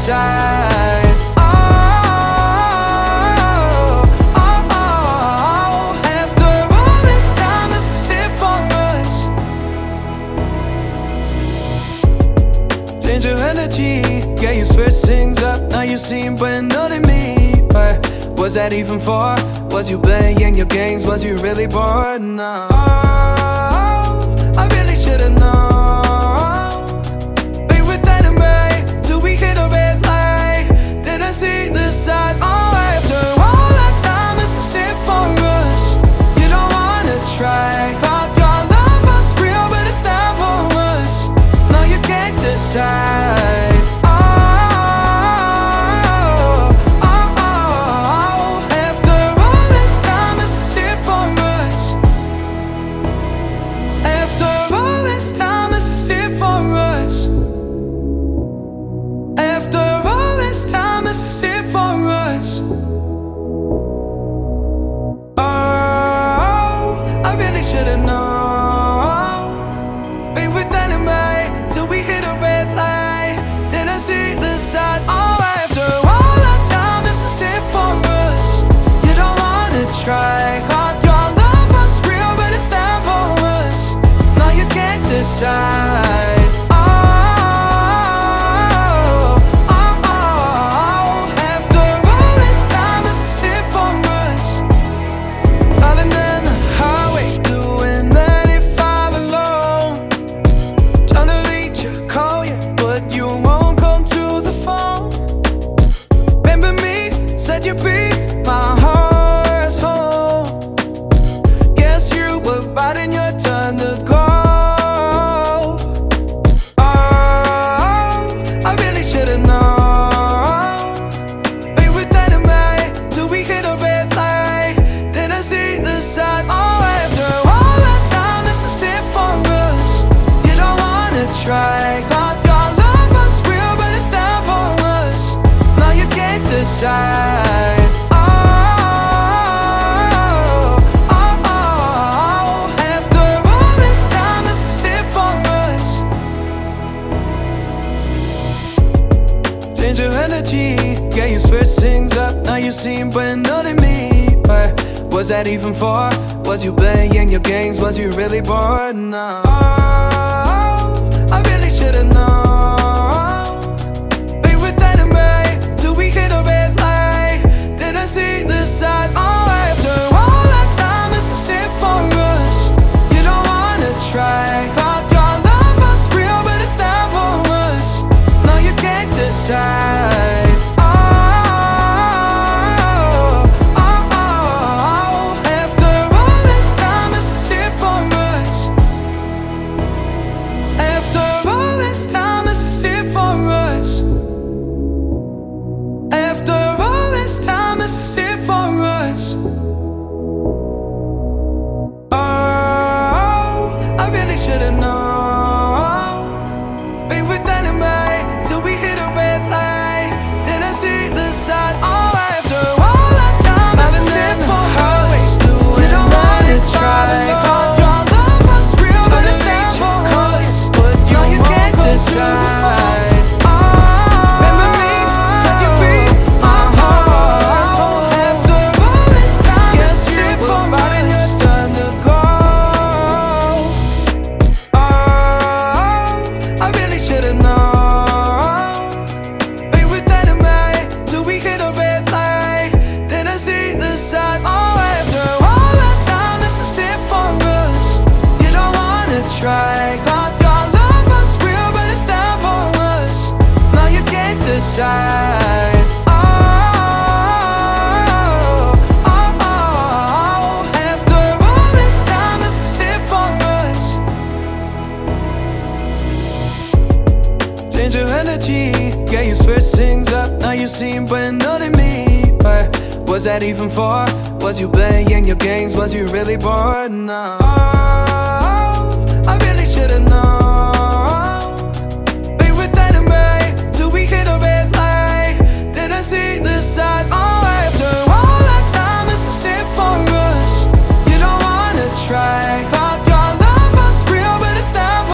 decide. After all this time, this was it for us. Change your energy, yeah, you switch things up. Now you seem brand new to me, but was that even for? Was you playing your games? Was you really bored? No, I really should've known. Be with anyway till we hit a red light. Didn't see the signs. Oh, after all that time, this is it for us. You don't wanna try. Thought your love was real, but it never was. No, you can't decide. Should've known. Be with anyway till we hit a red light. Didn't see the side. Oh, after all that time, this was it for us. You don't wanna try. Thought your love was real, but it never was. No, you can't decide. You be my heart's home. Guess you were right in your turn to go. Oh, I really should've known. Be with anyway till we hit a red light. Didn't see the signs. Oh, after all that time, this is it for us. You don't wanna try. Thought your love was real, but it never was. No, you can't decide. Change your energy, yeah, you switch things up. Now you seem brand new to me, but was that even for? Was you playing your games? Was you really bored? No, I really should've known. Be with anyway till we hit a red light. Didn't see the signs. Oh, after all that time, this is it for us. You don't wanna try. Thought your love was real, but it never was. No, you can't decide. Should've known. Be with anyway till we hit a red light. Didn't see the side. Oh, after all that time, this is it for us. You don't wanna try. Thought your love was real, but it never was. No, you can't decide. Remember me, said you'd be my heart. After all this time, this is it for us. Your turn to go. I really should've known. Be with anyway till we hit a red light. Didn't see the signs. Oh, after all that time, this is it for us. You don't wanna try. Thought your love was real, but it never was. No, you can't decide. After all this time, this was it for us. Change your energy, yeah, you switch things up. Now you seem brand new to me, but was that even for? Was you playing your games? Was you really bored? No, I really should've known.